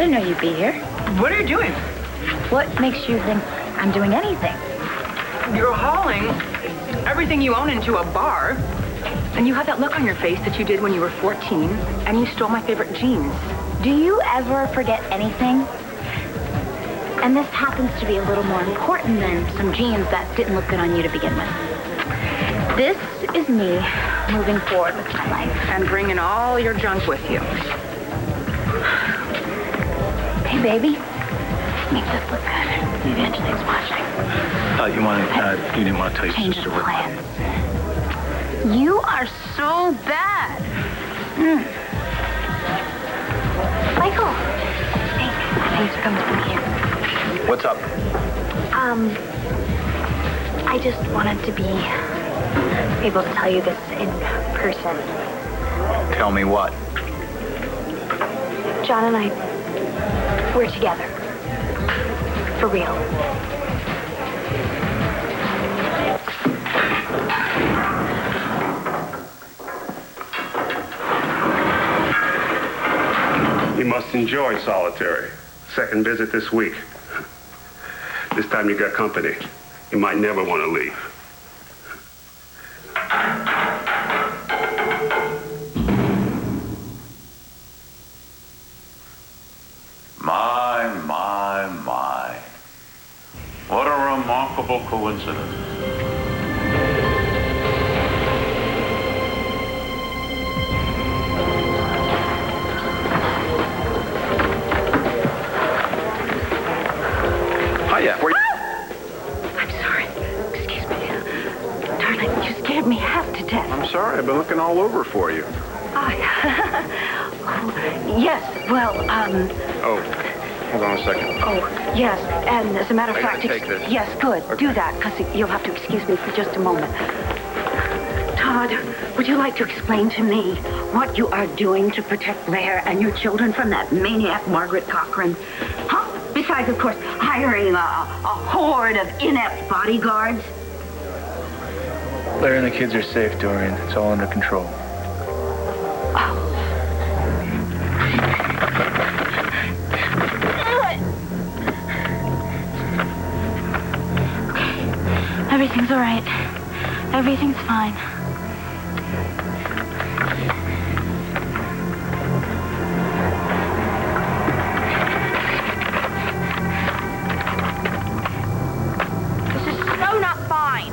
didn't know you'd be here. What are you doing? What makes you think I'm doing anything? You're hauling everything you own into a bar, and you have that look on your face that you did when you were 14, and you stole my favorite jeans. Do you ever forget anything? And this happens to be a little more important than some jeans that didn't look good on you to begin with. This is me moving forward with my life. And bringing all your junk with you. Hey, baby. Make this look good. Maybe Angelique's watching. You didn't want to tell your Change sister of what... plans. You are so bad. Michael. Hey, thanks for coming through here. What's up? I just wanted to be able to tell you this in person. Tell me what? John and I, we're together. For real. You must enjoy solitary. Second visit this week. This time you got company. You might never want to leave. My. What a remarkable coincidence. Hiya. Where you... I'm sorry. Excuse me. Darling, you scared me half to death. I'm sorry. I've been looking all over for you. Oh, yes, well, Oh, hold on a second. Oh, yes, and as a matter of I fact... gotta take this. Yes, good. Okay. Do that, because you'll have to excuse me for just a moment. Todd, would you like to explain to me what you are doing to protect Blair and your children from that maniac Margaret Cochran? Huh? Besides, of course, hiring a horde of inept bodyguards? Blair and the kids are safe, Dorian. It's all under control. Everything's all right. Everything's fine. This is so not fine.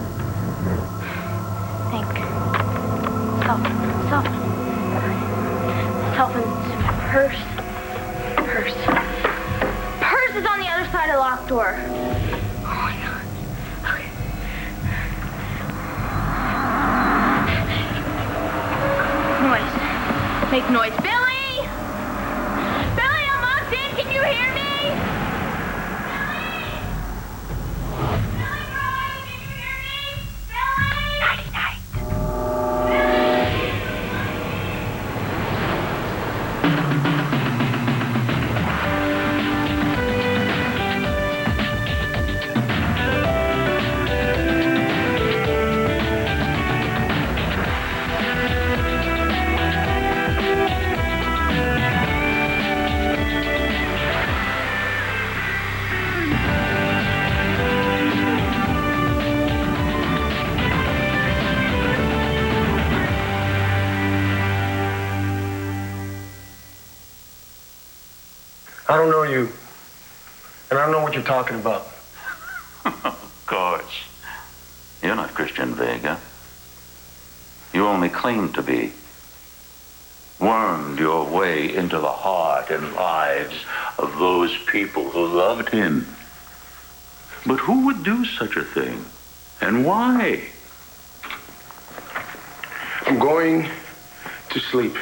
Think. Self and purse. Purse is on the other side of the locked door. Make noise. Billy! Billy, I'm locked in. Can you hear me? Billy! Billy Roy, can you hear me? Billy! Nighty night. I don't know you, and I don't know what you're talking about. Of course. You're not Christian Vega. You only claim to be. Wormed your way into the heart and lives of those people who loved him. But who would do such a thing? And why? I'm going to sleep.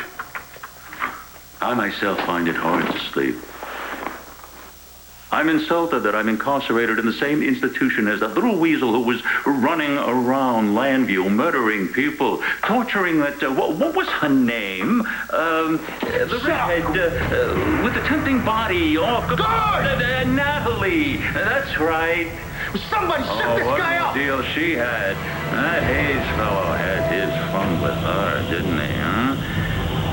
I myself find it hard to sleep. I'm insulted that I'm incarcerated in the same institution as that little weasel who was running around Landview, murdering people, torturing that, what was her name? The redhead, with the tempting body. Oh, Natalie. That's right. Somebody shut this guy up! What a deal she had. That Hayes fellow had his fun with her, didn't he, huh?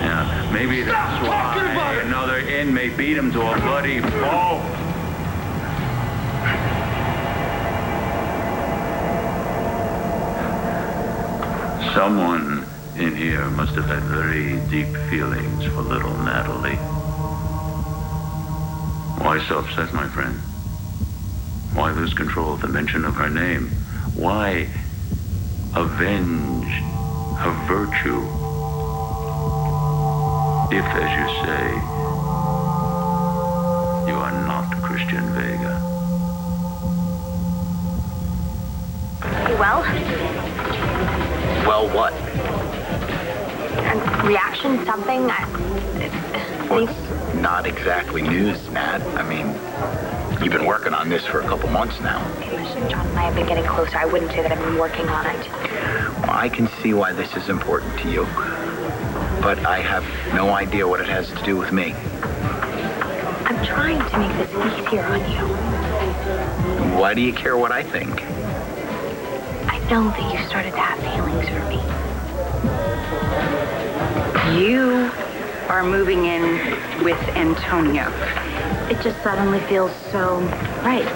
Yeah. Maybe that's why another inmate beat him to a bloody pulp. Someone in here must have had very deep feelings for little Natalie. Why so upset, my friend? Why lose control at the mention of her name? Why avenge her virtue? If, as you say, you are not Christian Vega. Well? Well, what? Reaction, something? Well, it's not exactly news, Nat. I mean, you've been working on this for a couple months now. Okay, listen, John and I have been getting closer. I wouldn't say that I've been working on it. Well, I can see why this is important to you, but I have no idea what it has to do with me. I'm trying to make this easier on you. Why do you care what I think? I know that you started to have feelings for me. You are moving in with Antonio. It just suddenly feels so right.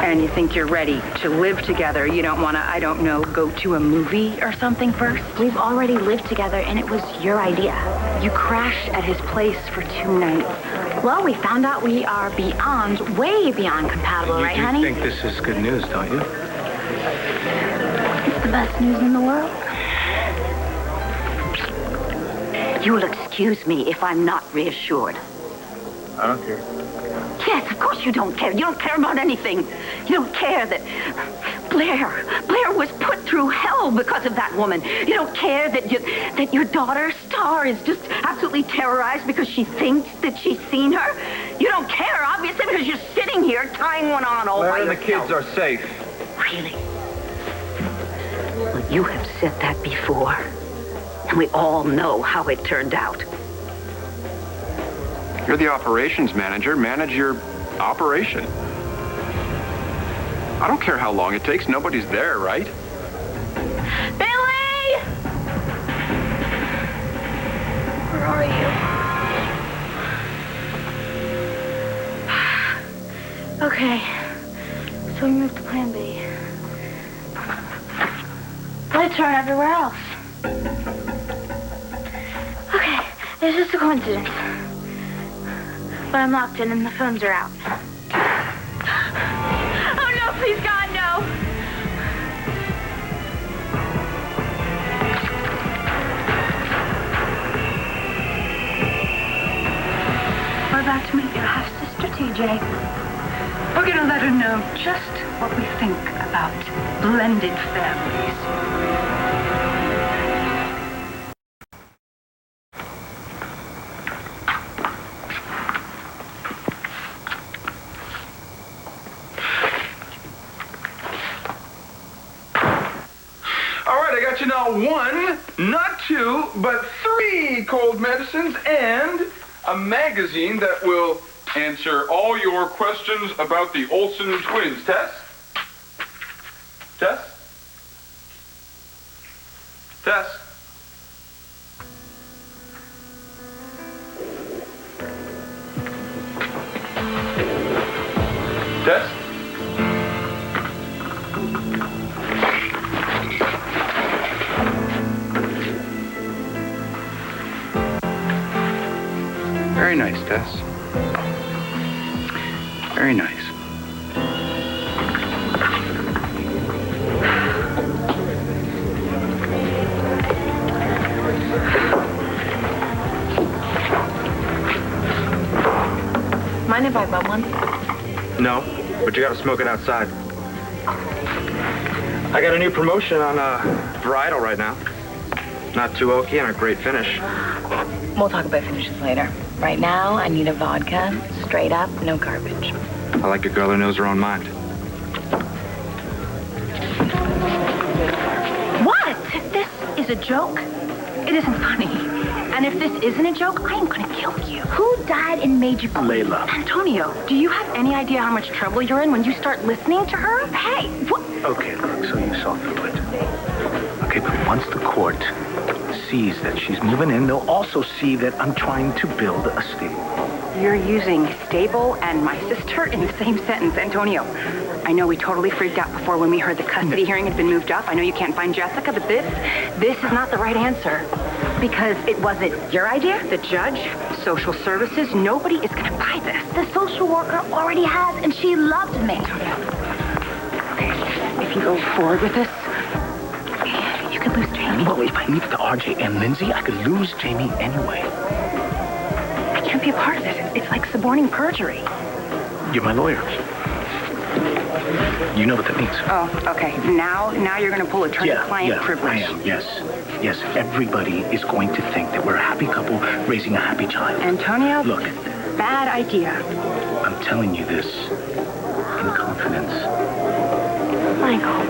And you think you're ready to live together. You don't want to, I don't know, go to a movie or something first? We've already lived together, and it was your idea. You crashed at his place for 2 nights. Well, we found out we are way beyond compatible, right, honey? You think this is good news, don't you? It's the best news in the world. You will excuse me if I'm not reassured. I don't care. Yes, of course you don't care. You don't care about anything. You don't care that Blair was put through hell because of that woman. You don't care that your daughter, Star, is just absolutely terrorized because she thinks that she's seen her. You don't care, obviously, because you're sitting here tying one on all by Blair and the yourself. kids are safe. Really? Well, you have said that before. And we all know how it turned out. You're the operations manager. Manage your operation. I don't care how long it takes. Nobody's there, right? Billy! Where are you? Okay. So we moved to Plan B. Lights are everywhere else. Okay, it's just a coincidence. But I'm locked in and the phones are out. Oh no, please God, no! We're about to meet your half-sister, TJ. We're going to let her know just what we think about blended families. You know, 1, not 2, but 3 cold medicines and a magazine that will answer all your questions about the Olsen twins. Tess? Tess? Tess? Tess? Very nice, Tess. Very nice. Mind if I bum one? No, but you gotta smoke it outside. I got a new promotion on varietal right now. Not too oaky and a great finish. We'll talk about finishes later. Right now, I need a vodka, straight up, no garbage. I like a girl who knows her own mind. What? This is a joke? It isn't funny. And if this isn't a joke, I am going to kill you. Who died and made you... Layla. Antonio, do you have any idea how much trouble you're in when you start listening to her? Hey, what? Okay, look, so you saw through it. Okay, but once the court sees that she's moving in, they'll also see that I'm trying to build a stable home. You're using stable and my sister in the same sentence, Antonio. I know we totally freaked out before when we heard the custody hearing had been moved up. I know you can't find Jessica, but this is not the right answer. Because it wasn't your idea, the judge, social services, nobody is going to buy this. The social worker already has, and she loved me. Okay, if you go forward with this, you could lose Jamie. Well, if I leave it to RJ and Lindsay, I could lose Jamie anyway. I can't be a part of it. It's like suborning perjury. You're my lawyer. You know what that means. Oh, okay. Now you're going to pull attorney-client privilege. I am, yes. Yes, everybody is going to think that we're a happy couple raising a happy child. Antonio, look, bad idea. I'm telling you this in confidence. Michael,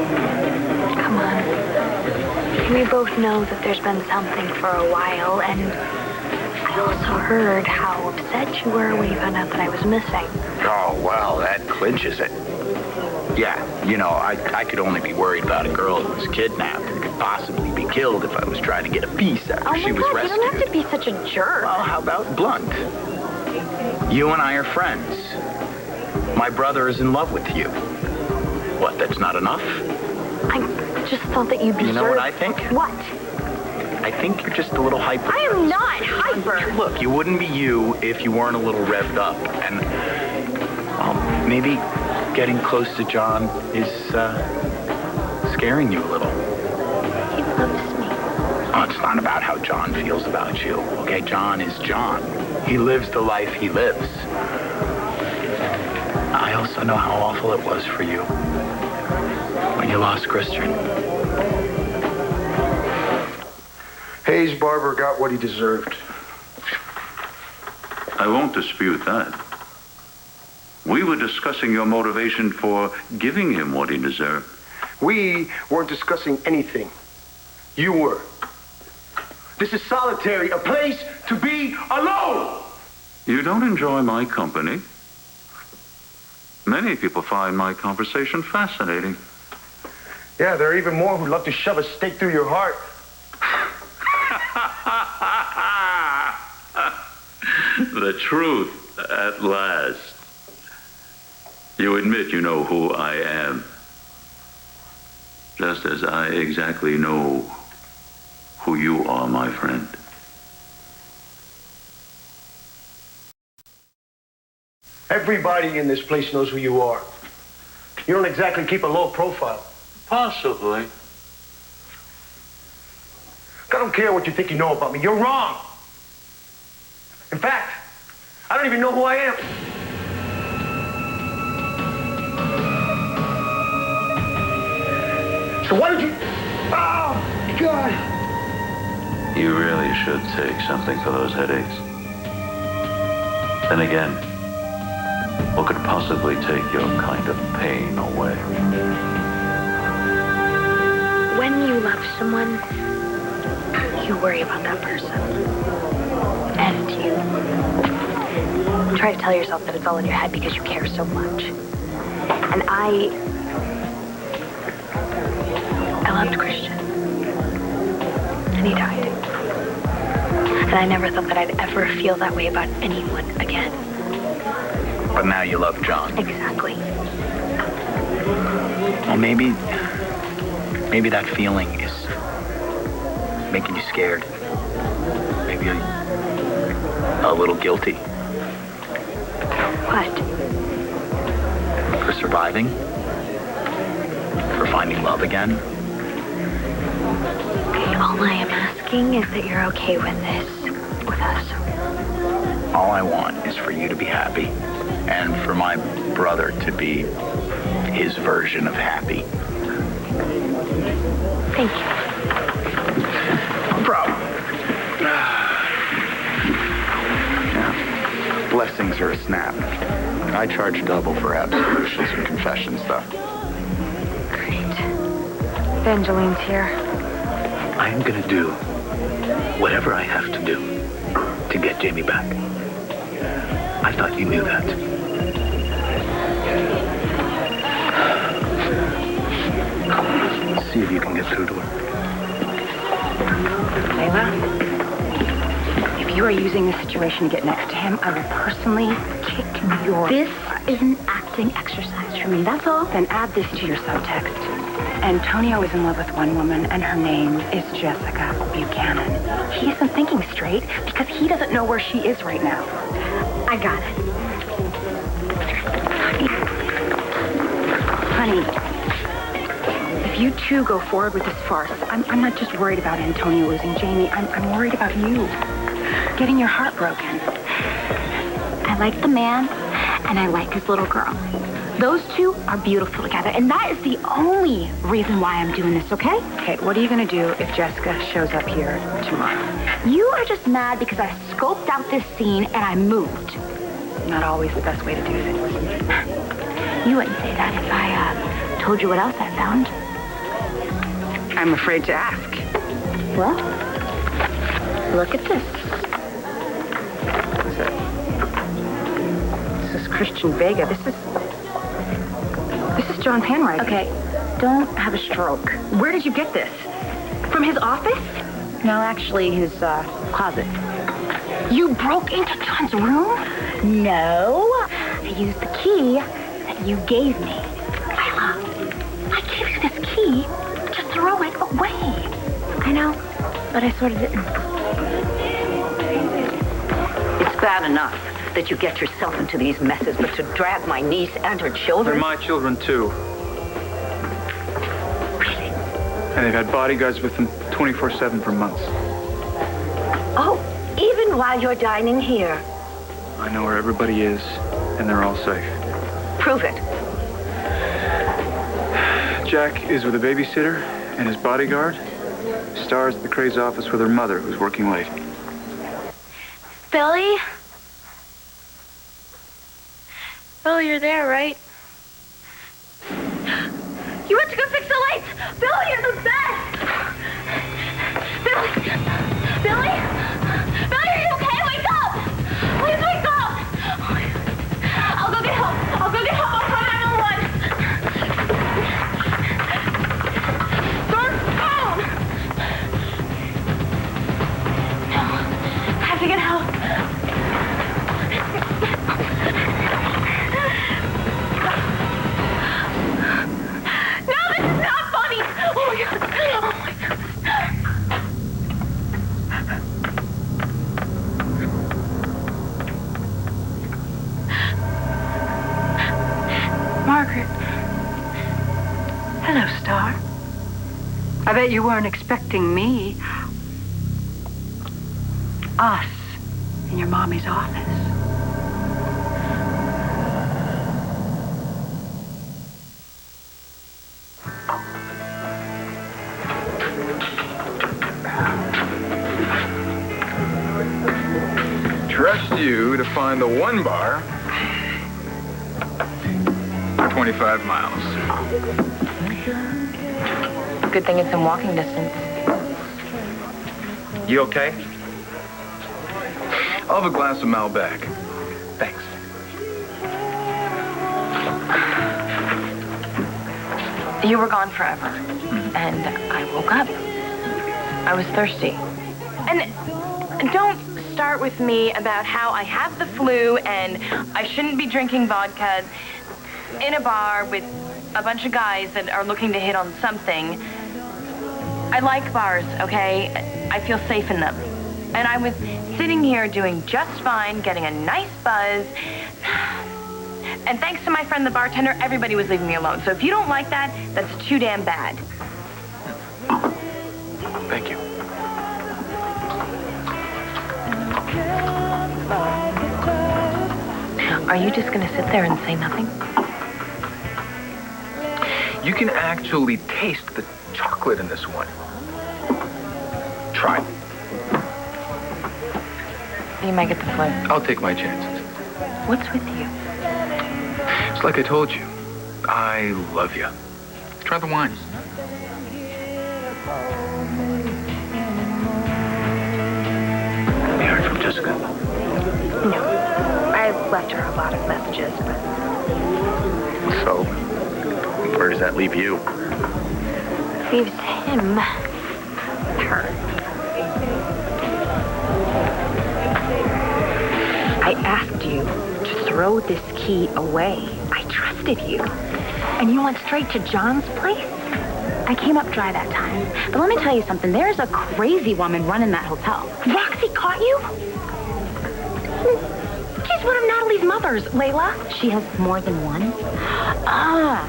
come on. We both know that there's been something for a while, and I also heard how upset you were when you found out that I was missing. Oh, well, that clinches it. Yeah, I could only be worried about a girl who was kidnapped and could possibly be killed if I was trying to get a piece after she was rescued. You don't have to be such a jerk. Well, how about blunt? You and I are friends. My brother is in love with you. What, that's not enough? I just thought that you deserved... You know what I think? What? I think you're just a little hyper. I am not hyper. Look, you wouldn't be you if you weren't a little revved up. And, well, maybe getting close to John is scaring you a little. He loves me. Oh, it's not about how John feels about you, okay? John is John. He lives the life he lives. I also know how awful it was for you when you lost Christian. Hayes Barber got what he deserved. I won't dispute that. We were discussing your motivation for giving him what he deserved. We weren't discussing anything. You were. This is solitary, a place to be alone. You don't enjoy my company. Many people find my conversation fascinating. Yeah, there are even more who'd love to shove a stake through your heart. The truth at last. You admit you know who I am. Just as I exactly know who you are, my friend. Everybody in this place knows who you are. You don't exactly keep a low profile. Possibly. I don't care what you think you know about me. You're wrong. In fact, I don't even know who I am. So why did you... Oh, God. You really should take something for those headaches. Then again, what could possibly take your kind of pain away? When you love someone, you worry about that person. And you try to tell yourself that it's all in your head because you care so much. And I loved Christian. And he died. And I never thought that I'd ever feel that way about anyone again. But now you love John. Exactly. Well, maybe that feeling is making you scared. Maybe a little guilty. What? For surviving? For finding love again? Okay, all I am asking is that you're okay with this, with us. All I want is for you to be happy, and for my brother to be his version of happy. Thank you. No problem. Yeah. Blessings are a snap. I charge double for absolutions and confessions, though. Great. Evangeline's here. I am going to do whatever I have to do to get Jamie back. I thought you knew that. See if you can get through to her. Layla, if you are using this situation to get next to him, I will personally kick your... This is an acting exercise for me, that's all. Then add this to your subtext. Antonio is in love with one woman, and her name is Jessica Buchanan. He isn't thinking straight because he doesn't know where she is right now. I got it. Honey, if you two go forward with this farce, I'm not just worried about Antonio losing Jamie. I'm worried about you getting your heart broken. I like the man, and I like his little girl. Those two are beautiful together, and that is the only reason why I'm doing this, okay? Okay, what are you going to do if Jessica shows up here tomorrow? You are just mad because I scoped out this scene and I moved. Not always the best way to do things. You wouldn't say that if I told you what else I found. I'm afraid to ask. Well, look at this. What's that? This is Christian Vega. This is John's handwriting. Okay, don't have a stroke. Where did you get this? From his office? No, actually, his closet. You broke into John's room? No, I used the key that you gave me. Layla, I gave you this key to throw it away. I know, but I sort of didn't. It's bad enough that you get yourself into these messes, but to drag my niece and her children... They're my children, too. Really? And they've had bodyguards with them 24/7 for months. Oh, even while you're dining here. I know where everybody is, and they're all safe. Prove it. Jack is with a babysitter, and his bodyguard. Star's at the Cray's office with her mother, who's working late. Billy? Billy, you're there, right? You went to go fix the lights! Billy, you're the best! Billy! Billy? Billy, are you okay? Wake up! Please wake up! I'll go get help. I'll go get help. I'll call 911. Storm's phone! No. I have to get help. No, this is not funny! Oh my God! Oh my God! Margaret. Hello, Star. I bet you weren't expecting me. Us in your mommy's office. Trust you to find the one bar for 25 miles. Good thing it's in walking distance. You okay? I'll have a glass of Malbec. Thanks. You were gone forever. And I woke up. I was thirsty. And don't start with me about how I have the flu and I shouldn't be drinking vodka in a bar with a bunch of guys that are looking to hit on something. I like bars, okay? I feel safe in them. And I was sitting here doing just fine, getting a nice buzz. And thanks to my friend the bartender, everybody was leaving me alone. So if you don't like that, that's too damn bad. Thank you. Are you just gonna sit there and say nothing? You can actually taste the chocolate in this one. Try. You might get the flu. I'll take my chances. What's with you? It's like I told you. I love you. Try the wine. You heard from Jessica? No. I left her a lot of messages, but... So, where does that leave you? Leaves him her. I asked you to throw this key away. I trusted you. And you went straight to John's place? I came up dry that time. But let me tell you something. There's a crazy woman running that hotel. Roxy caught you? She's one of Natalie's mothers, Layla. She has more than one? Ah,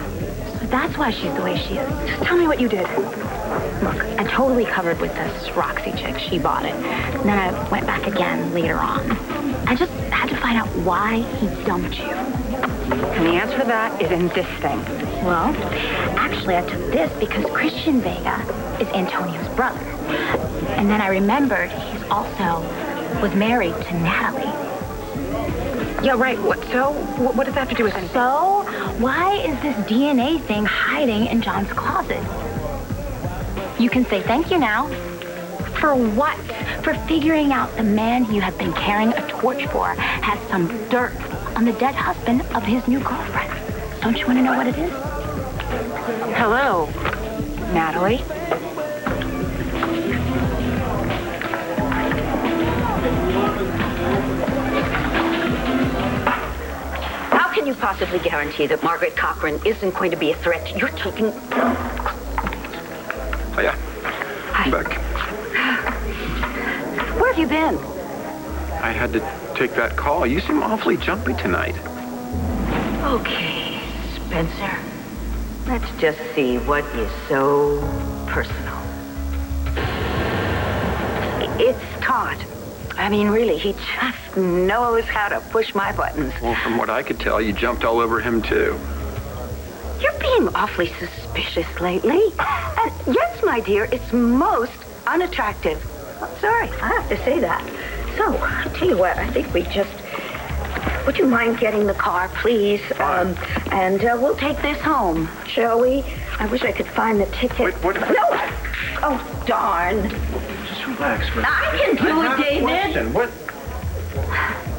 so that's why she's the way she is. Just tell me what you did. Look, I totally covered with this Roxy chick. She bought it. And then I went back again later on. I just had to find out why he dumped you. And the answer to that is in this thing. Well, actually, I took this because Christian Vega is Antonio's brother. And then I remembered he's also was married to Natalie. Yeah, right. What does that have to do with anything? So, why is this DNA thing hiding in John's closet? You can say thank you now. For what? For figuring out the man you have been carrying a torch for has some dirt on the dead husband of his new girlfriend. Don't you want to know what it is? Hello, Natalie. How can you possibly guarantee that Margaret Cochran isn't going to be a threat? You're taking... Oh, yeah. Hi. I'm back. Where have you been? I had to take that call. You seem awfully jumpy tonight. Okay, Spencer. Let's just see what is so personal. It's Todd. I mean, really, he just knows how to push my buttons. Well, from what I could tell, you jumped all over him, too. You're being awfully suspicious lately. And yes, my dear, it's most unattractive. Oh, sorry, I have to say that. So, I'll tell you what, I think we just... Would you mind getting the car, please? And we'll take this home, shall we? I wish I could find the ticket. Wait, what? No! Oh, darn. Just relax, man. I can do it, David.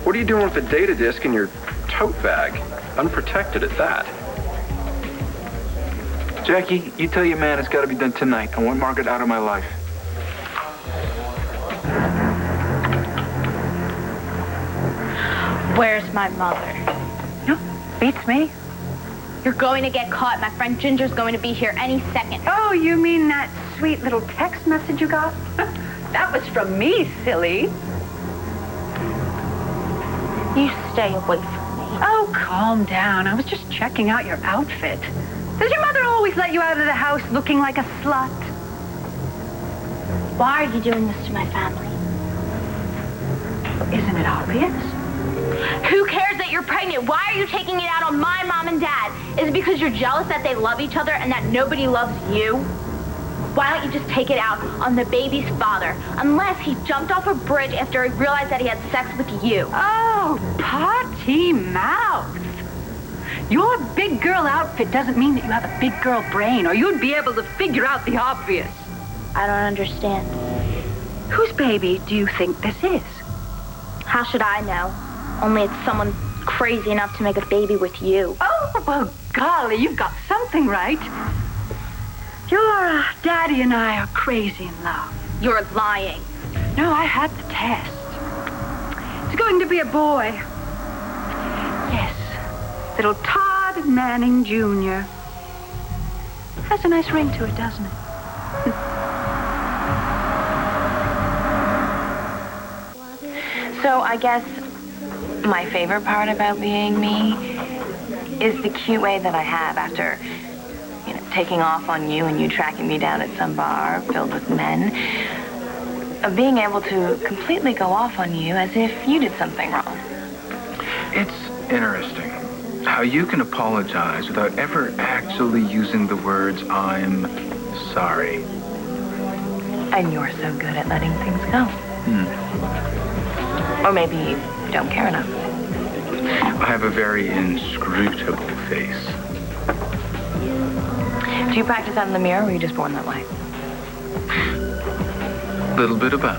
What are you doing with the data disk in your tote bag? Unprotected at that. Jackie, you tell your man it's got to be done tonight. I want Margaret out of my life. Where's my mother? No, beats me. You're going to get caught. My friend Ginger's going to be here any second. Oh, you mean that sweet little text message you got? That was from me, silly. You stay away from me. Oh, calm down. I was just checking out your outfit. Does your mother always let you out of the house looking like a slut? Why are you doing this to my family? Isn't it obvious? Who cares that you're pregnant? Why are you taking it out on my mom and dad? Is it because you're jealous that they love each other and that nobody loves you? Why don't you just take it out on the baby's father? Unless he jumped off a bridge after he realized that he had sex with you. Oh, potty mouth. Your big girl outfit doesn't mean that you have a big girl brain, or you'd be able to figure out the obvious. I don't understand. Whose baby do you think this is? How should I know? Only it's someone crazy enough to make a baby with you. Oh, well, golly, you've got something right. Your daddy and I are crazy in love. You're lying. No, I had the test. It's going to be a boy. Yes, little Todd Manning Jr. Has a nice ring to it, doesn't it? So I guess my favorite part about being me is the cute way that I have after, taking off on you and you tracking me down at some bar filled with men, of being able to completely go off on you as if you did something wrong. It's interesting how you can apologize without ever actually using the words, "I'm sorry." And you're so good at letting things go. Or maybe you don't care enough. I have a very inscrutable face. Do you practice that in the mirror, or were you just born that way? Little bit of both.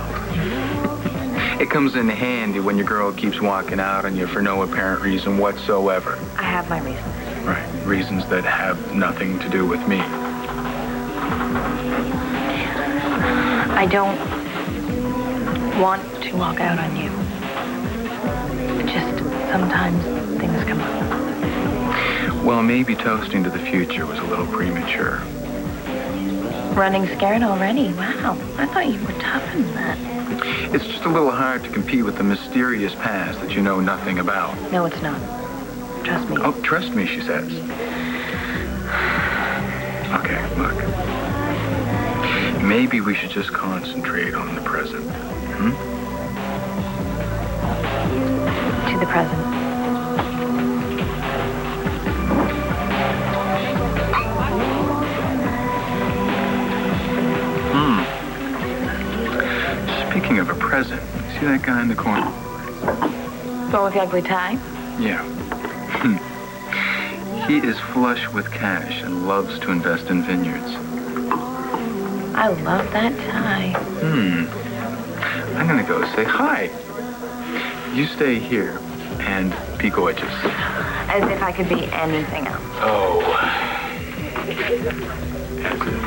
It comes in handy when your girl keeps walking out on you for no apparent reason whatsoever. I have my reasons. Right. Reasons that have nothing to do with me. I I don't want to walk out on you. Just sometimes things come up. Well, maybe toasting to the future was a little premature. Running scared already? Wow. I thought you were tougher than that. It's just a little hard to compete with the mysterious past that you know nothing about. No, it's not. Trust me. Oh, trust me, she says. Okay, look. Maybe we should just concentrate on the present. To the present. Speaking of a present, see that guy in the corner? The one with the ugly tie? Yeah. He is flush with cash and loves to invest in vineyards. I love that tie. I'm gonna go say hi. You stay here and be gorgeous. As if I could be anything else. Oh. As if.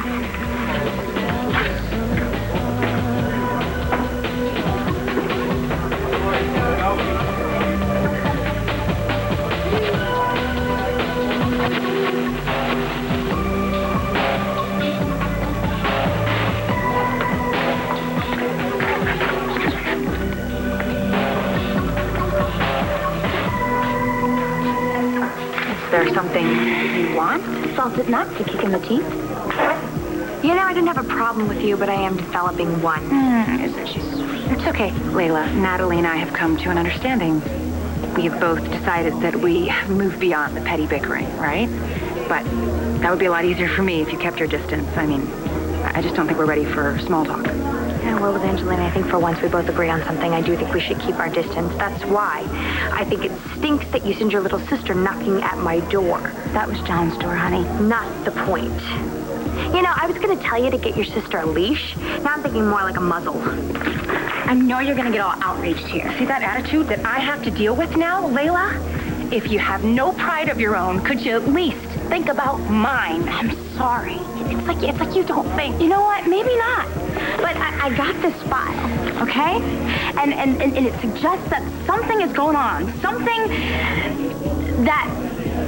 Is there something you want? Salted nuts to kick in the teeth? You know, I didn't have a problem with you, but I am developing one. Isn't she sweet? It's okay, Layla. Natalie and I have come to an understanding. We have both decided that we have moved beyond the petty bickering, right? But that would be a lot easier for me if you kept your distance. I mean, I just don't think we're ready for small talk. Yeah, well, Evangeline, I think for once we both agree on something. I do think we should keep our distance. That's why I think it stinks that you send your little sister knocking at my door. That was John's door, honey. Not the point. You know, I was going to tell you to get your sister a leash. Now I'm thinking more like a muzzle. I know you're going to get all outraged here. See that attitude that I have to deal with now, Layla? If you have no pride of your own, could you at least think about mine? I'm sorry. It's like you don't think. You know what? Maybe not. But I got this file, okay? And it suggests that something is going on. Something that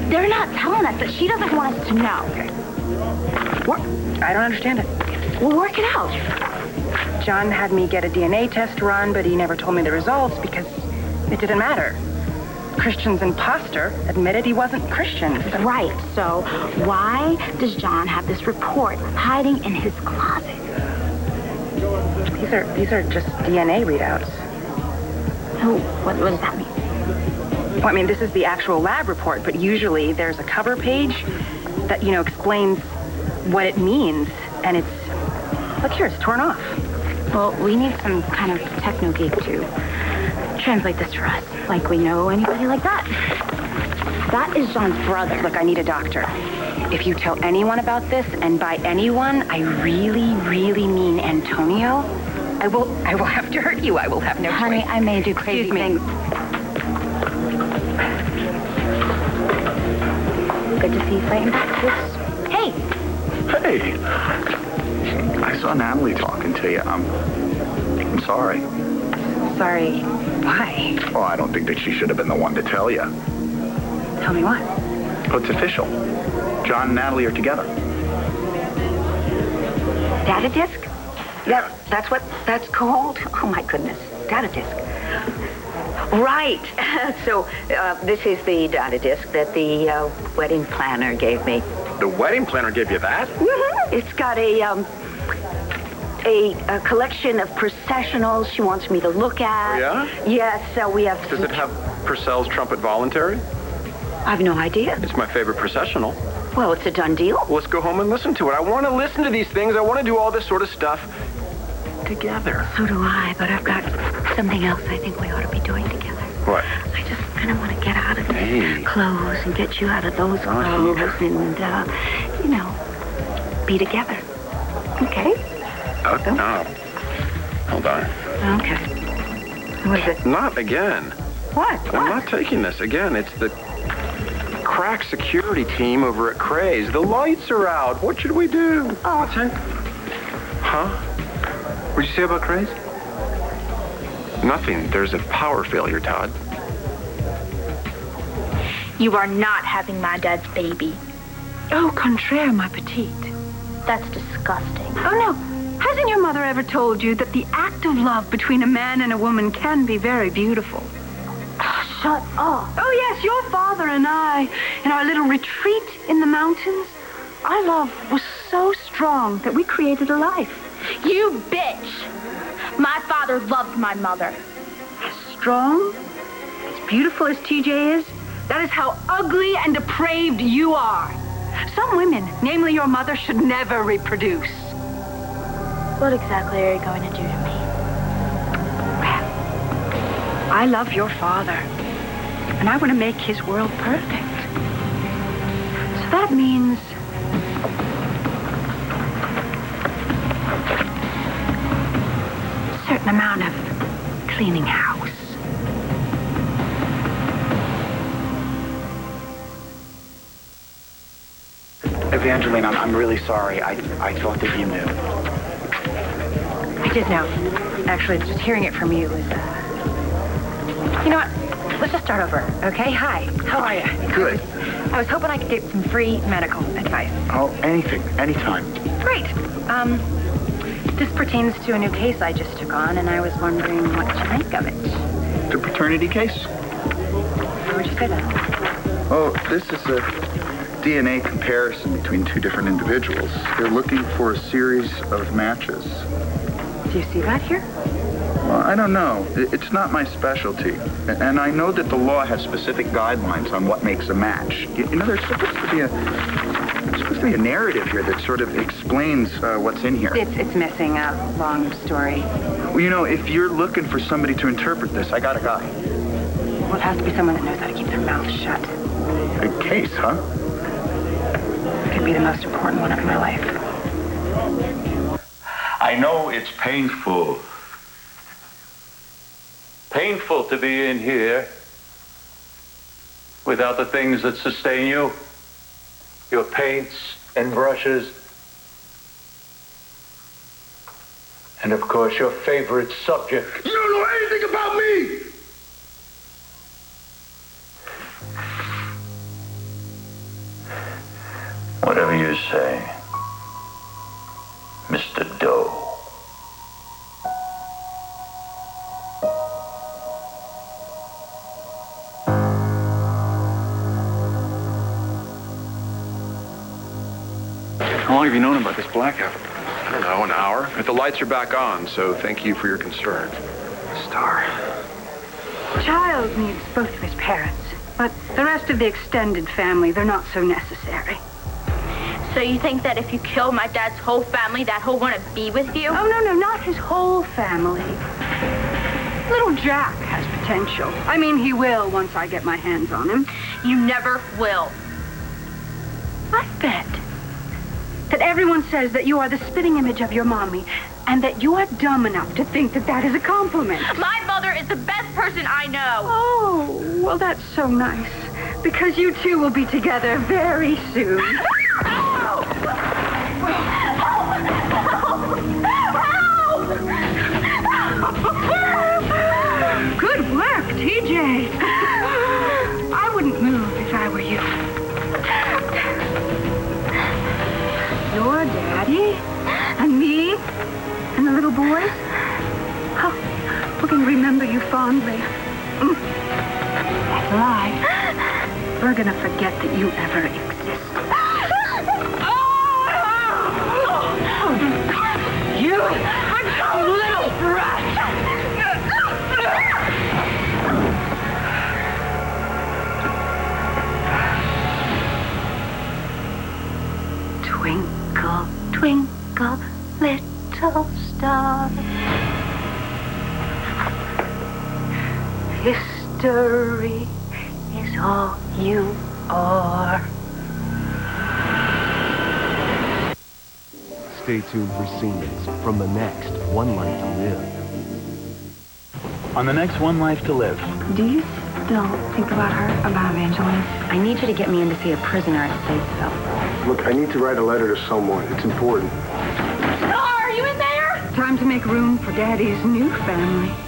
they're not telling us, that she doesn't want us to know. I don't understand it. We'll work it out. John had me get a DNA test run, but he never told me the results because it didn't matter. Christian's imposter admitted he wasn't Christian. Right, so why does John have this report hiding in his closet? These are just DNA readouts. Oh, what does that mean? Well, I mean, this is the actual lab report, but usually there's a cover page that, you know, explains what it means, and it's, look here, it's torn off. Well, we need some kind of techno geek to translate this for us, like we know anybody like that. That is John's brother. Look, I need a doctor. If you tell anyone about this, and by anyone, I really, really mean Antonio, I will have to hurt you. I will have no choice. Honey, I may do crazy things. Good to see you fighting back, sis. Hey! Hey! I saw Natalie talking to you. I'm sorry. Sorry. Why? Well, I don't think that she should have been the one to tell you. Tell me what? Oh, it's official. John and Natalie are together. Data disk? Yeah, that's what that's called? Oh, my goodness. Data disk. Right. So, this is the data disk that the wedding planner gave me. The wedding planner gave you that? Mm-hmm. It's got a collection of processionals she wants me to look at. Oh, yeah? Yes, we have... Does it have Purcell's Trumpet Voluntary? I've no idea. It's my favorite processional. Well, it's a done deal. Well, let's go home and listen to it. I want to listen to these things. I want to do all this sort of stuff together. So do I, but I've got something else I think we ought to be doing together. What? I just kind of want to get out of these clothes and get you out of those clothes and, you know, be together. Okay? Okay. No. Hold on. Okay. What is it? Not again. What? I'm not taking this again. It's the crack security team over at Craze. The lights are out. What should we do? Oh. What's that? Huh? What'd you say about craze? Nothing. There's a power failure, Todd. You are not having my dad's baby. Oh, contraire, ma petite. That's disgusting. Oh, no. Hasn't your mother ever told you that the act of love between a man and a woman can be very beautiful? Shut up. Oh, yes, your father and I, in our little retreat in the mountains, our love was so strong that we created a life. You bitch! My father loved my mother. As strong, as beautiful as TJ is, that is how ugly and depraved you are. Some women, namely your mother, should never reproduce. What exactly are you going to do to me? I love your father, and I want to make his world perfect. So that means a certain amount of cleaning house. Evangeline, I'm really sorry. I thought that you knew. I did know. Actually, just hearing it from you was, You know what? Let's just start over, okay? Hi, how are you? Good. I was hoping I could get some free medical advice. Oh, anything, anytime. Great. This pertains to a new case I just took on, and I was wondering what you think of it. The paternity case? How would you say that? Oh, this is a DNA comparison between two different individuals. They're looking for a series of matches. Do you see that here? Well, I don't know. It's not my specialty. And I know that the law has specific guidelines on what makes a match. You know, there's supposed to be a narrative here that sort of explains what's in here. It's missing a long story. Well, you know, if you're looking for somebody to interpret this, I got a guy. Well, it has to be someone that knows how to keep their mouth shut. A case, huh? It could be the most important one of my life. I know it's painful. Painful to be in here without the things that sustain you. Your paints and brushes. And of course, your favorite subject. You don't know anything about me! Whatever you say, Mr. Doe. How long have you known about this blackout? I don't know, an hour. But the lights are back on, so thank you for your concern. Star. Child needs both of his parents, but the rest of the extended family, they're not so necessary. So you think that if you kill my dad's whole family, that he'll want to be with you? Oh, no, not his whole family. Little Jack has potential. I mean, he will once I get my hands on him. You never will. I bet that everyone says that you are the spitting image of your mommy, and that you are dumb enough to think that that is a compliment. My mother is the best person I know. Oh, well, that's so nice, because you two will be together very soon. Good work, TJ. I wouldn't move if I were you. Your daddy and me and the little boys, oh, we're going to remember you fondly. That's a lie. We're going to forget that you ever existed. You little brat! Twinkle, twinkle, little star. History is all you are. Stay tuned for scenes from the next One Life to Live. On the next One Life to Live. Do you still think about her, about Evangeline? I need you to get me in to see a prisoner at Statesville. Look, I need to write a letter to someone. It's important. Star, are you in there? Time to make room for Daddy's new family.